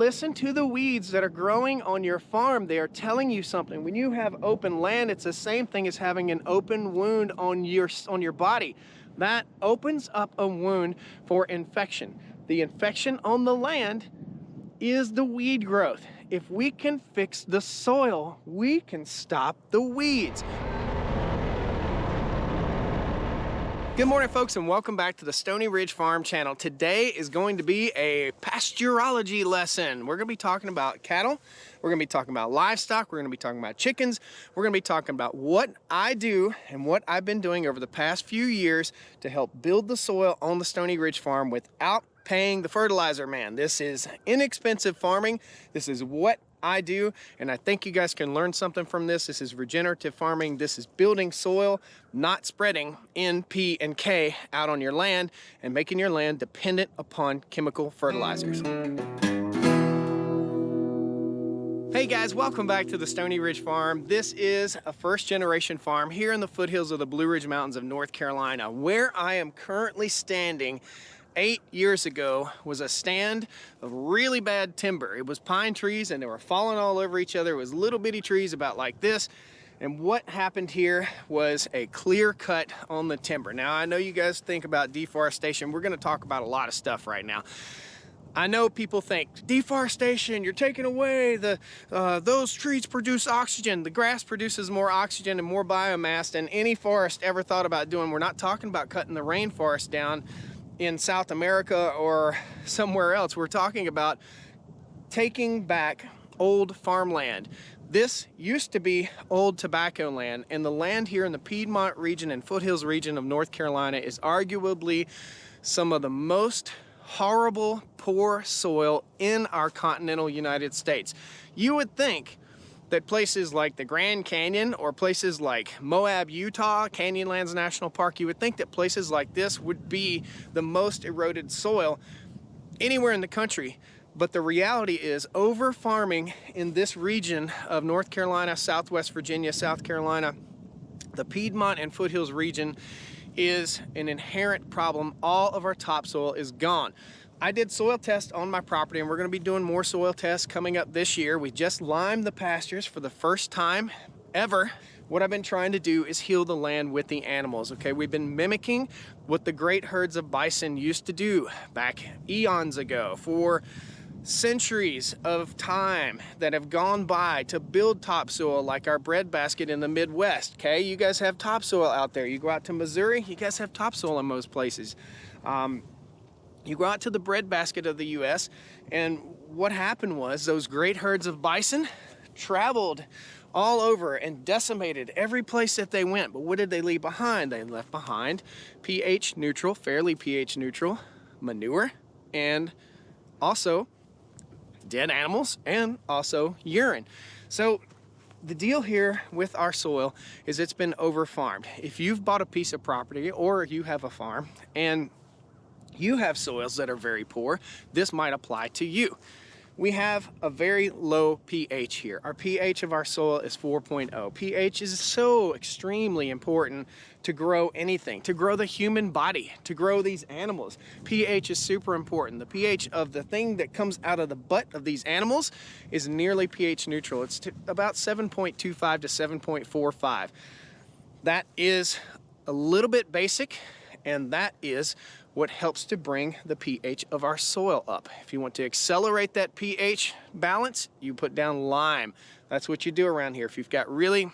listen to the weeds that are growing on your farm. They are telling you something. When you have open land, it's the same thing as having an open wound on your body. That opens up a wound for infection. The infection on the land is the weed growth. If we can fix the soil, we can stop the weeds. Good morning, folks, and welcome back to the Stoney Ridge Farm channel. Today is going to be a pasturology lesson. We're going to be talking about cattle. We're going to be talking about livestock. We're going to be talking about chickens. We're going to be talking about what I do and what I've been doing over the past few years to help build the soil on the Stoney Ridge Farm without paying the fertilizer man. This is inexpensive farming. This is what I do, and I think you guys can learn something from this. This is regenerative farming. This is building soil, not spreading N, P, and K out on your land and making your land dependent upon chemical fertilizers. Hey guys, welcome back to the Stoney Ridge Farm. This is a first-generation farm here in the foothills of the Blue Ridge Mountains of North Carolina. Where I am currently standing 8 years ago was a stand of really bad timber. It was pine trees and they were falling all over each other. It was little bitty trees about like this. And what happened here was a clear cut on the timber. Now, I know you guys think about deforestation. We're gonna talk about a lot of stuff right now. I know people think deforestation, you're taking away those trees produce oxygen. The grass produces more oxygen and more biomass than any forest ever thought about doing. We're not talking about cutting the rainforest down in South America or somewhere else. We're talking about taking back old farmland. This used to be old tobacco land, and the land here in the Piedmont region and foothills region of North Carolina is arguably some of the most horrible, poor soil in our continental United States. You would think that places like the Grand Canyon or places like Moab, Utah, Canyonlands National Park, you would think that places like this would be the most eroded soil anywhere in the country. But the reality is over farming in this region of North Carolina, Southwest Virginia, South Carolina, the Piedmont and foothills region is an inherent problem. All of our topsoil is gone. I did soil tests on my property, and we're going to be doing more soil tests coming up this year. We just limed the pastures for the first time ever. What I've been trying to do is heal the land with the animals, okay? We've been mimicking what the great herds of bison used to do back eons ago for centuries of time that have gone by to build topsoil like our breadbasket in the Midwest, okay? You guys have topsoil out there. You go out to Missouri, you guys have topsoil in most places. You go out to the breadbasket of the US, and what happened was those great herds of bison traveled all over and decimated every place that they went. But what did they leave behind? They left behind pH neutral, fairly pH neutral manure, and also dead animals, and also urine. So the deal here with our soil is it's been over-farmed. If you've bought a piece of property or you have a farm and you have soils that are very poor, this might apply to you. We have a very low pH here. Our pH of our soil is 4.0. pH is so extremely important to grow anything, to grow the human body, to grow these animals. pH is super important. The pH of the thing that comes out of the butt of these animals is nearly pH neutral. It's about 7.25 to 7.45. That is a little bit basic, and that is what helps to bring the pH of our soil up. If you want to accelerate that pH balance, you put down lime. That's what you do around here. If you've got really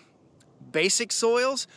basic soils,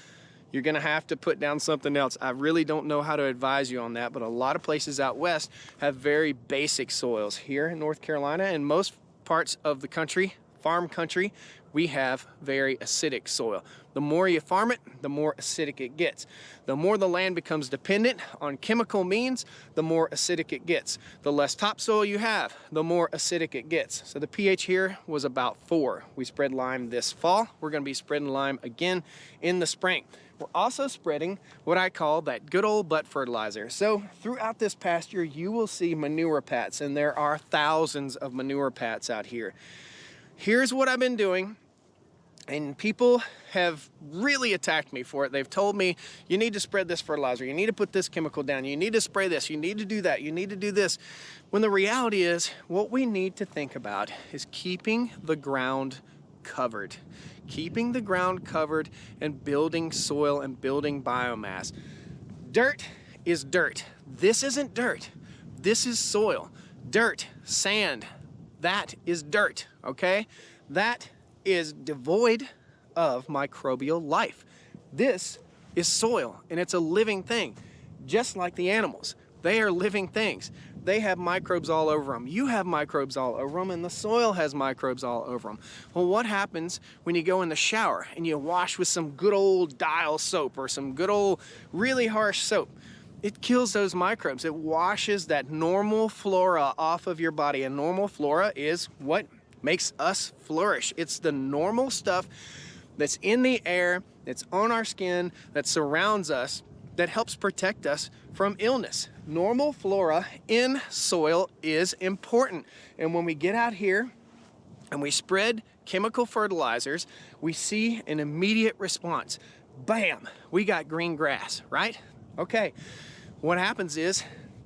you're gonna have to put down something else. I really don't know how to advise you on that, but a lot of places out west have very basic soils. Here in North Carolina and most parts of the country, farm country, we have very acidic soil. The more you farm it, the more acidic it gets. The more the land becomes dependent on chemical means, the more acidic it gets. The less topsoil you have, the more acidic it gets. So the pH here was about 4. We spread lime this fall. We're gonna be spreading lime again in the spring. We're also spreading what I call that good old butt fertilizer. So throughout this pasture, you will see manure pats, and there are thousands of manure pats out here. Here's what I've been doing And people have really attacked me for it. They've told me, you need to spread this fertilizer, you need to put this chemical down, you need to spray this, you need to do that, you need to do this. When the reality is, what we need to think about is keeping the ground covered. Keeping the ground covered and building soil and building biomass. Dirt is dirt. This isn't dirt. This is soil. Dirt, sand, that is dirt, okay? That is devoid of microbial life. This is soil, and it's a living thing, just like the animals. They are living things. They have microbes all over them. You have microbes all over them, and the soil has microbes all over them. Well, what happens when you go in the shower and you wash with some good old Dial soap or some good old really harsh soap? It kills those microbes. It washes that normal flora off of your body, and normal flora is what makes us flourish. It's the normal stuff that's in the air, that's on our skin, that surrounds us, that helps protect us from illness. Normal flora in soil is important. And when we get out here and we spread chemical fertilizers, we see an immediate response. Bam, we got green grass, right? Okay, what happens is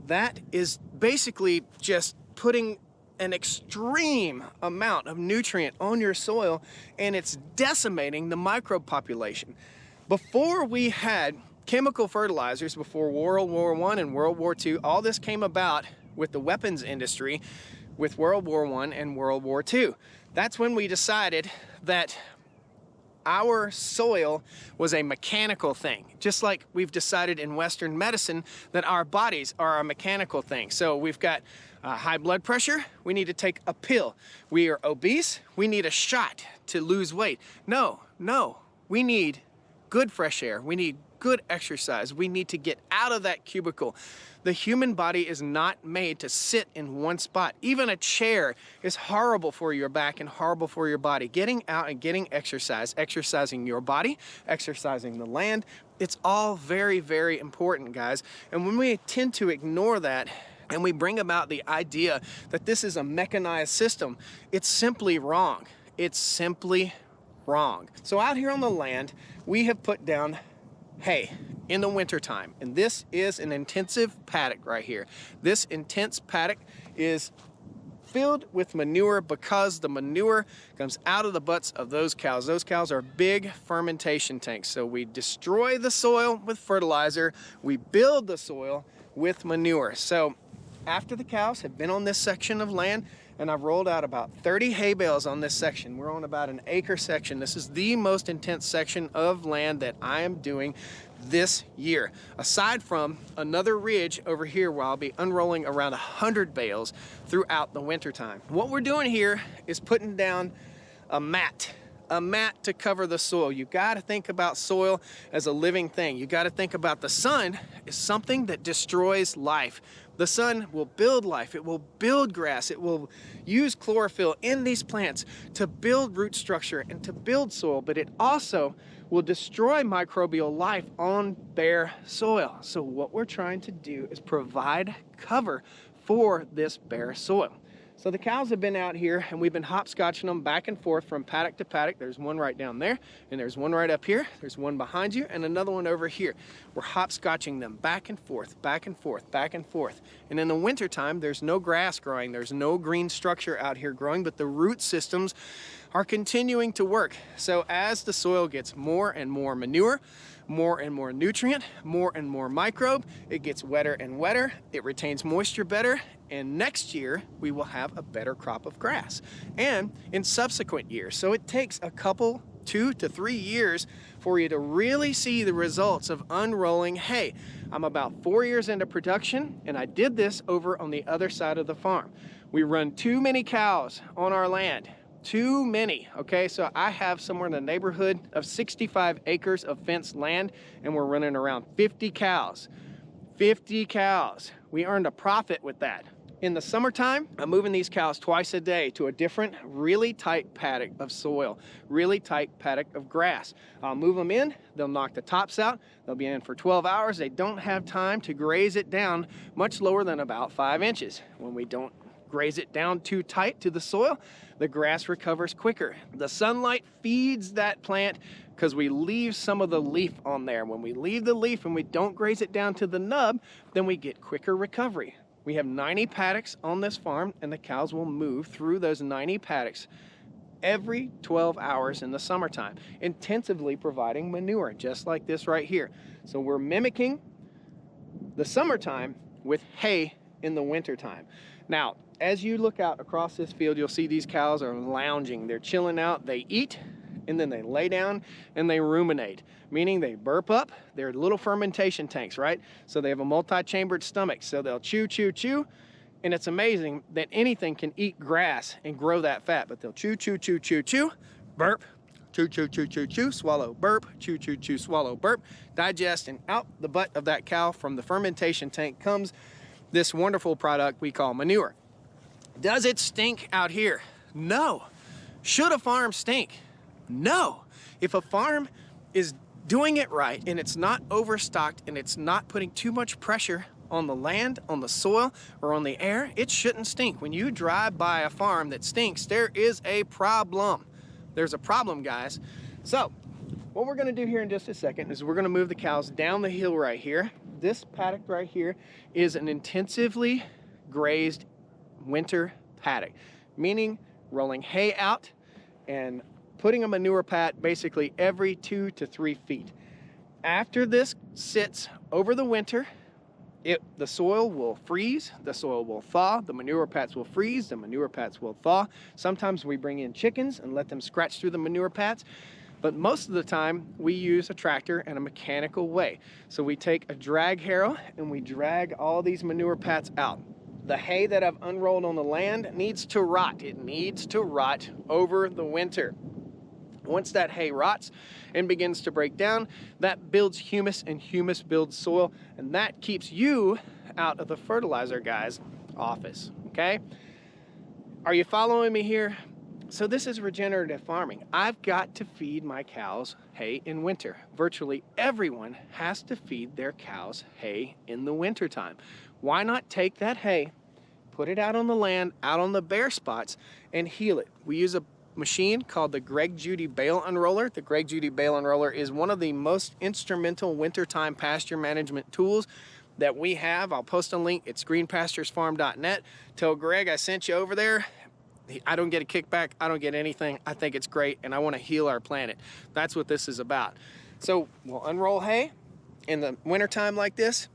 that is basically just putting an extreme amount of nutrient on your soil, and it's decimating the microbe population. Before we had chemical fertilizers, before World War I and World War II, all this came about with the weapons industry with World War I and World War II. That's when we decided that our soil was a mechanical thing, just like we've decided in Western medicine that our bodies are a mechanical thing. So we've got high blood pressure, we need to take a pill. We are obese, we need a shot to lose weight. No, we need good fresh air, we need good exercise, we need to get out of that cubicle. The human body is not made to sit in one spot. Even a chair is horrible for your back and horrible for your body. Getting out and getting exercise, exercising your body, exercising the land, it's all very, very important, guys. And when we tend to ignore that, and we bring about the idea that this is a mechanized system, it's simply wrong. It's simply wrong. So out here on the land, we have put down hay in the wintertime, and this is an intensive paddock right here. This intense paddock is filled with manure because the manure comes out of the butts of those cows. Those cows are big fermentation tanks. So we destroy the soil with fertilizer, we build the soil with manure. So after the cows have been on this section of land, and I've rolled out about 30 hay bales on this section. We're on about an acre section. This is the most intense section of land that I am doing this year, aside from another ridge over here where I'll be unrolling around 100 bales throughout the winter time. What we're doing here is putting down a mat to cover the soil. You got to think about soil as a living thing. You got to think about the sun as something that destroys life. The sun will build life, it will build grass, it will use chlorophyll in these plants to build root structure and to build soil, but it also will destroy microbial life on bare soil. So what we're trying to do is provide cover for this bare soil. So the cows have been out here and we've been hopscotching them back and forth from paddock to paddock. There's one right down there, and there's one right up here. There's one behind you and another one over here. We're hopscotching them back and forth, back and forth, back and forth. And in the wintertime, there's no grass growing. There's no green structure out here growing, but the root systems are continuing to work. So as the soil gets more and more manure, more and more nutrient, more and more microbe, it gets wetter and wetter, it retains moisture better, and next year we will have a better crop of grass, and in subsequent years. So it takes a couple, 2 to 3 years for you to really see the results of unrolling hay. I'm about 4 years into production, and I did this over on the other side of the farm. We run too many cows on our land. Too many, okay? So I have somewhere in the neighborhood of 65 acres of fenced land, and we're running around 50 cows. 50 cows. We earned a profit with that. In the summertime, I'm moving these cows twice a day to a different, really tight paddock of soil, really tight paddock of grass. I'll move them in, they'll knock the tops out, they'll be in for 12 hours. They don't have time to graze it down much lower than about 5 inches. When we don't graze it down too tight to the soil, the grass recovers quicker. The sunlight feeds that plant because we leave some of the leaf on there. When we leave the leaf and we don't graze it down to the nub, then we get quicker recovery. We have 90 paddocks on this farm, and the cows will move through those 90 paddocks every 12 hours in the summertime, intensively providing manure, just like this right here. So we're mimicking the summertime with hay in the wintertime. Now, as you look out across this field, you'll see these cows are lounging. They're chilling out, they eat, and then they lay down and they ruminate, meaning they burp up. They're little fermentation tanks, right? So they have a multi-chambered stomach, so they'll chew, chew, chew, and it's amazing that anything can eat grass and grow that fat, but they'll chew, chew, chew, chew, chew, burp, chew, chew, chew, chew, chew, swallow, burp, chew, chew, chew, swallow, burp, digest, and out the butt of that cow from the fermentation tank comes this wonderful product we call manure. Does it stink out here? No. Should a farm stink? No. If a farm is doing it right and it's not overstocked and it's not putting too much pressure on the land, on the soil, or on the air, it shouldn't stink. When you drive by a farm that stinks, there is a problem. There's a problem, guys. So what we're gonna do here in just a second is we're gonna move the cows down the hill right here. This paddock right here is an intensively grazed winter paddock, meaning rolling hay out and putting a manure pat basically every 2 to 3 feet. After this sits over the winter, the soil will freeze, the soil will thaw, the manure pats will freeze, the manure pats will thaw. Sometimes we bring in chickens and let them scratch through the manure pats, but most of the time we use a tractor and a mechanical way. So we take a drag harrow and we drag all these manure pats out. The hay that I've unrolled on the land needs to rot. It needs to rot over the winter. Once that hay rots and begins to break down, that builds humus, and humus builds soil, and that keeps you out of the fertilizer guy's office, okay? Are you following me here? So this is regenerative farming. I've got to feed my cows hay in winter. Virtually everyone has to feed their cows hay in the wintertime. Why not take that hay, put it out on the land, out on the bare spots, and heal it? We use a machine called the Greg Judy Bale Unroller. The Greg Judy Bale Unroller is one of the most instrumental wintertime pasture management tools that we have. I'll post a link. It's greenpasturesfarm.net. Tell Greg I sent you over there. I don't get a kickback. I don't get anything. I think it's great, and I want to heal our planet. That's what this is about. So we'll unroll hay in the wintertime like this,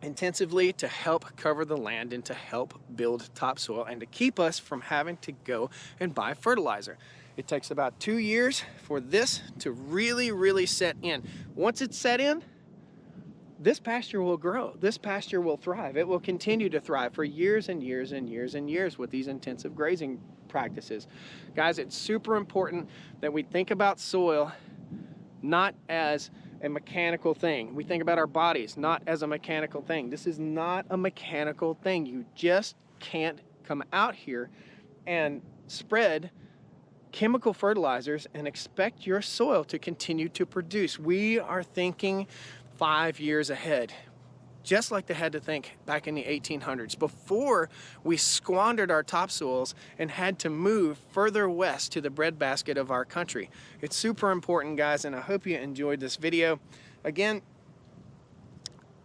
intensively, to help cover the land and to help build topsoil and to keep us from having to go and buy fertilizer. It takes about 2 years for this to really set in. Once it's set in, this pasture will grow. This pasture will thrive. It will continue to thrive for years and years and years and years with these intensive grazing practices. Guys, it's super important that we think about soil not as a mechanical thing. We think about our bodies not as a mechanical thing. This is not a mechanical thing. You just can't come out here and spread chemical fertilizers and expect your soil to continue to produce. We are thinking 5 years ahead, just like they had to think back in the 1800s, before we squandered our topsoils and had to move further west to the breadbasket of our country. It's super important, guys, and I hope you enjoyed this video. Again,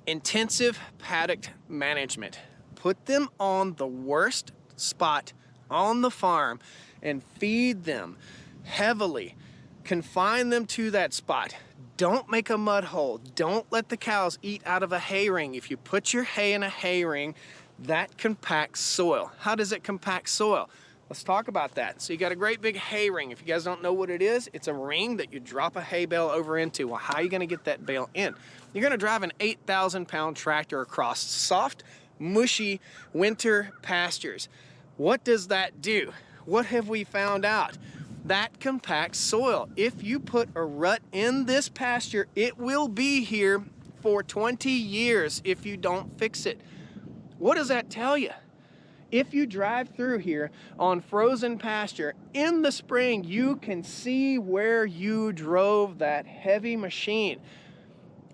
intensive paddock management. Put them on the worst spot on the farm and feed them heavily. Confine them to that spot. Don't make a mud hole. Don't let the cows eat out of a hay ring. If you put your hay in a hay ring, that compacts soil. How does it compact soil? Let's talk about that. So you got a great big hay ring. If you guys don't know what it is, it's a ring that you drop a hay bale over into. Well, how are you gonna get that bale in? You're gonna drive an 8,000-pound tractor across soft, mushy winter pastures. What does that do? What have we found out? That compacts soil. If you put a rut in this pasture, it will be here for 20 years if you don't fix it. What does that tell you? If you drive through here on frozen pasture in the spring, you can see where you drove that heavy machine.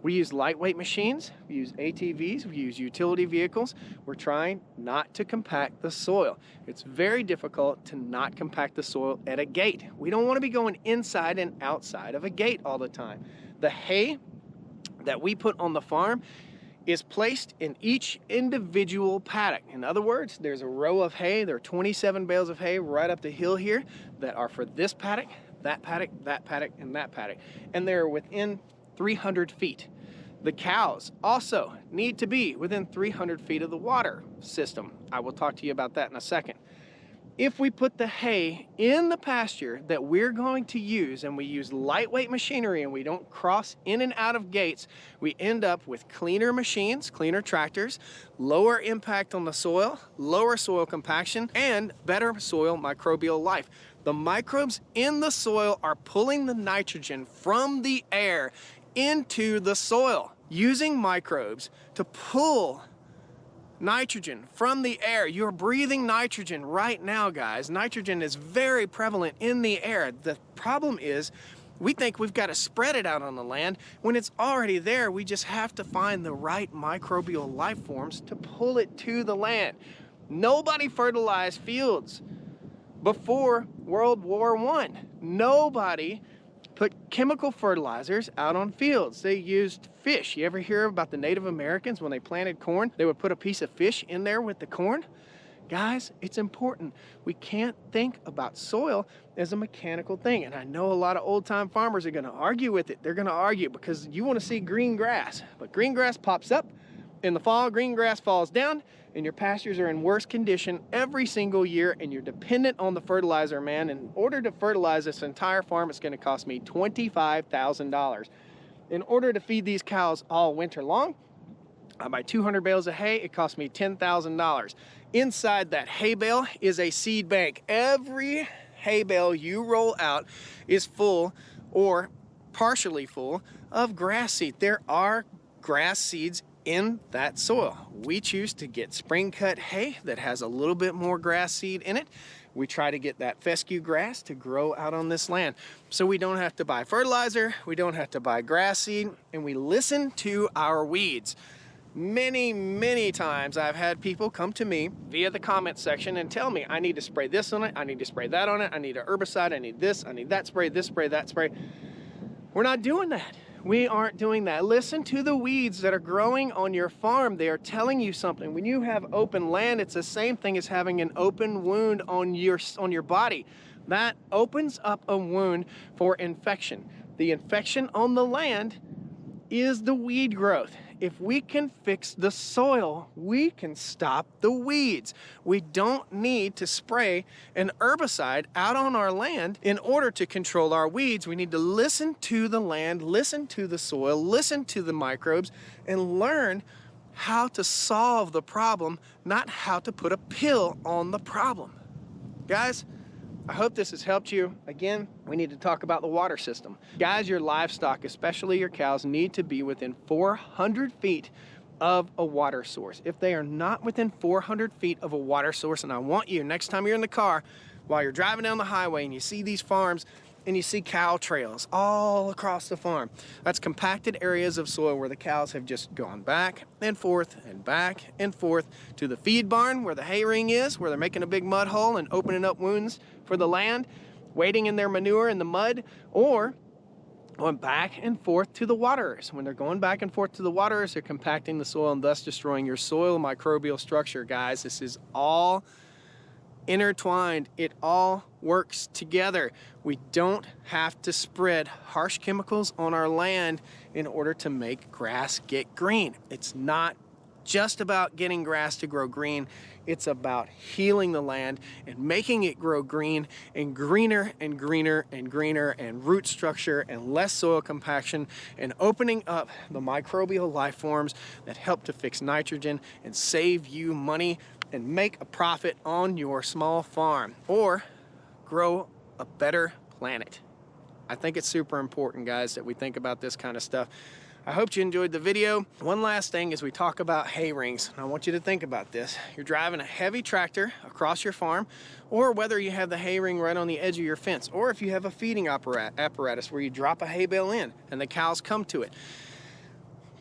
We use lightweight machines, we use ATVs, we use utility vehicles. We're trying not to compact the soil. It's very difficult to not compact the soil at a gate. We don't want to be going inside and outside of a gate all the time. The hay that we put on the farm is placed in each individual paddock. In other words, there's a row of hay. There are 27 bales of hay right up the hill here that are for this paddock, that paddock, that paddock, and that paddock. And they're within 300 feet. The cows also need to be within 300 feet of the water system. I will talk to you about that in a second. If we put the hay in the pasture that we're going to use, and we use lightweight machinery and we don't cross in and out of gates, we end up with cleaner machines, cleaner tractors, lower impact on the soil, lower soil compaction, and better soil microbial life. The microbes in the soil are pulling the nitrogen from the air into the soil, using microbes to pull nitrogen from the air. You're breathing nitrogen right now, guys. Nitrogen is very prevalent in the air. The problem is we think we've got to spread it out on the land. When it's already there, we just have to find the right microbial life forms to pull it to the land. Nobody fertilized fields before World War I. Nobody put chemical fertilizers out on fields. They used fish. You ever hear about the Native Americans when they planted corn? They would put a piece of fish in there with the corn. Guys, it's important. We can't think about soil as a mechanical thing. And I know a lot of old-time farmers are going to argue with it. They're going to argue because you want to see green grass. But green grass pops up in the fall, green grass falls down, and your pastures are in worse condition every single year, and you're dependent on the fertilizer, man. In order to fertilize this entire farm, it's going to cost me $25,000. In order to feed these cows all winter long, I buy 200 bales of hay. It costs me $10,000. Inside that hay bale is a seed bank. Every hay bale you roll out is full or partially full of grass seed. There are grass seeds in that soil. We choose to get spring cut hay that has a little bit more grass seed in it. We try to get that fescue grass to grow out on this land. So we don't have to buy fertilizer, we don't have to buy grass seed, and we listen to our weeds. Many times I've had people come to me via the comment section and tell me, I need to spray this on it, I need to spray that on it, I need an herbicide, I need this, I need that spray, this spray, that spray. We're not doing that. We aren't doing that. Listen to the weeds that are growing on your farm. They are telling you something. When you have open land, it's the same thing as having an open wound on your body. That opens up a wound for infection. The infection on the land is the weed growth. If we can fix the soil, we can stop the weeds. We don't need to spray an herbicide out on our land in order to control our weeds. We need to listen to the land, listen to the soil, listen to the microbes, and learn how to solve the problem, not how to put a pill on the problem. Guys, I hope this has helped you. Again, we need to talk about the water system. Guys, your livestock, especially your cows, need to be within 400 feet of a water source. If they are not within 400 feet of a water source, and I want you, next time you're in the car, while you're driving down the highway and you see these farms and you see cow trails all across the farm, that's compacted areas of soil where the cows have just gone back and forth to the feed barn where the hay ring is, where they're making a big mud hole and opening up wounds for the land, waiting in their manure in the mud, or going back and forth to the waterers. When they're going back and forth to the waterers, they're compacting the soil and thus destroying your soil microbial structure. Guys, this is all intertwined. It all works together. We don't have to spread harsh chemicals on our land in order to make grass get green. It's not just about getting grass to grow green. It's about healing the land and making it grow green and greener and greener and greener, and root structure and less soil compaction, and opening up the microbial life forms that help to fix nitrogen and save you money and make a profit on your small farm, or grow a better planet. I think it's super important, guys, that we think about this kind of stuff. I hope you enjoyed the video. One last thing as we talk about hay rings, and I want you to think about this. You're driving a heavy tractor across your farm, or whether you have the hay ring right on the edge of your fence, or if you have a feeding apparatus where you drop a hay bale in and the cows come to it.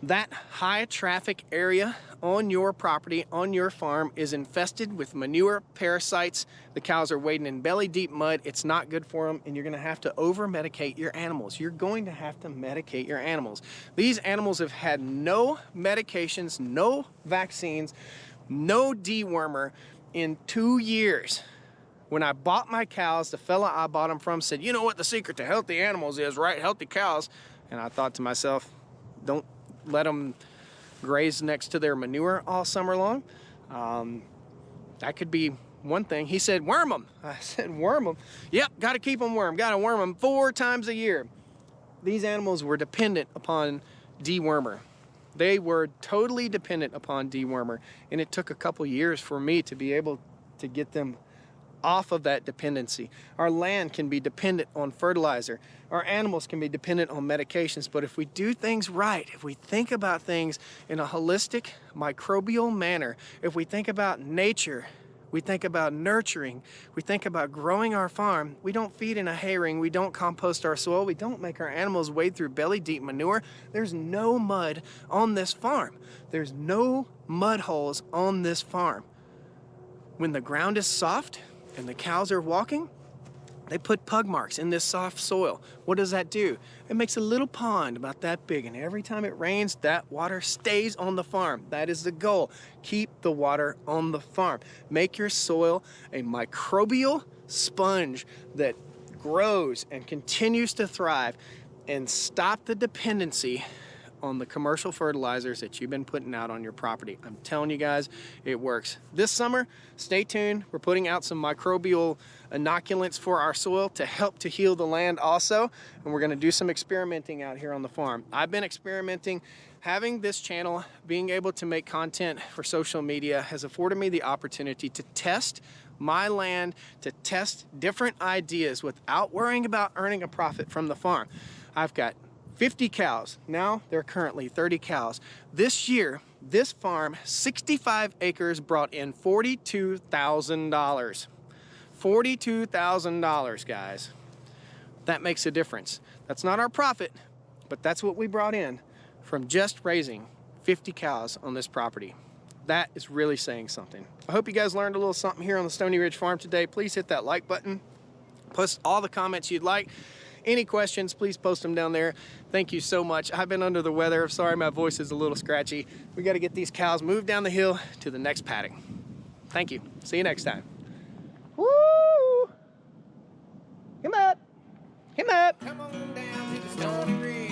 That high traffic area on your property, on your farm, is infested with manure, parasites. The cows are wading in belly deep mud. It's not good for them, and you're gonna have to over-medicate your animals. You're going to have to medicate your animals. These animals have had no medications, no vaccines, no dewormer in 2 years. When I bought my cows, the fella I bought them from said, you know what the secret to healthy animals is, right? Healthy cows. And I thought to myself, don't let them graze next to their manure all summer long. That could be one thing. He said, worm them. I said, worm them? Yep, got to keep them worm. Got to worm them 4 times a year. These animals were dependent upon dewormer. They were totally dependent upon dewormer. And it took a couple years for me to be able to get them off of that dependency. Our land can be dependent on fertilizer. Our animals can be dependent on medications. But if we do things right, if we think about things in a holistic, microbial manner, if we think about nature, we think about nurturing, we think about growing our farm, we don't feed in a hay ring, we don't compost our soil, we don't make our animals wade through belly deep manure, there's no mud on this farm. There's no mud holes on this farm. When the ground is soft, and the cows are walking, they put pug marks in this soft soil. What does that do? It makes a little pond about that big, and every time it rains, that water stays on the farm. That is the goal. Keep the water on the farm. Make your soil a microbial sponge that grows and continues to thrive, and stop the dependency on the commercial fertilizers that you've been putting out on your property. I'm telling you guys, it works. This summer, stay tuned. We're putting out some microbial inoculants for our soil to help to heal the land also, and we're gonna do some experimenting out here on the farm. I've been experimenting. Having this channel, being able to make content for social media has afforded me the opportunity to test my land, to test different ideas without worrying about earning a profit from the farm. I've got 50 cows. Now they're currently 30 cows. This year, this farm, 65 acres, brought in $42,000. $42,000, guys. That makes a difference. That's not our profit, but that's what we brought in from just raising 50 cows on this property. That is really saying something. I hope you guys learned a little something here on the Stoney Ridge Farm today. Please hit that like button. Post all the comments you'd like. Any questions, please post them down there. Thank you so much. I've been under the weather. Sorry, my voice is a little scratchy. We got to get these cows moved down the hill to the next paddock. Thank you. See you next time. Woo! Come up. Come up. Come on down to the Stoney Ridge.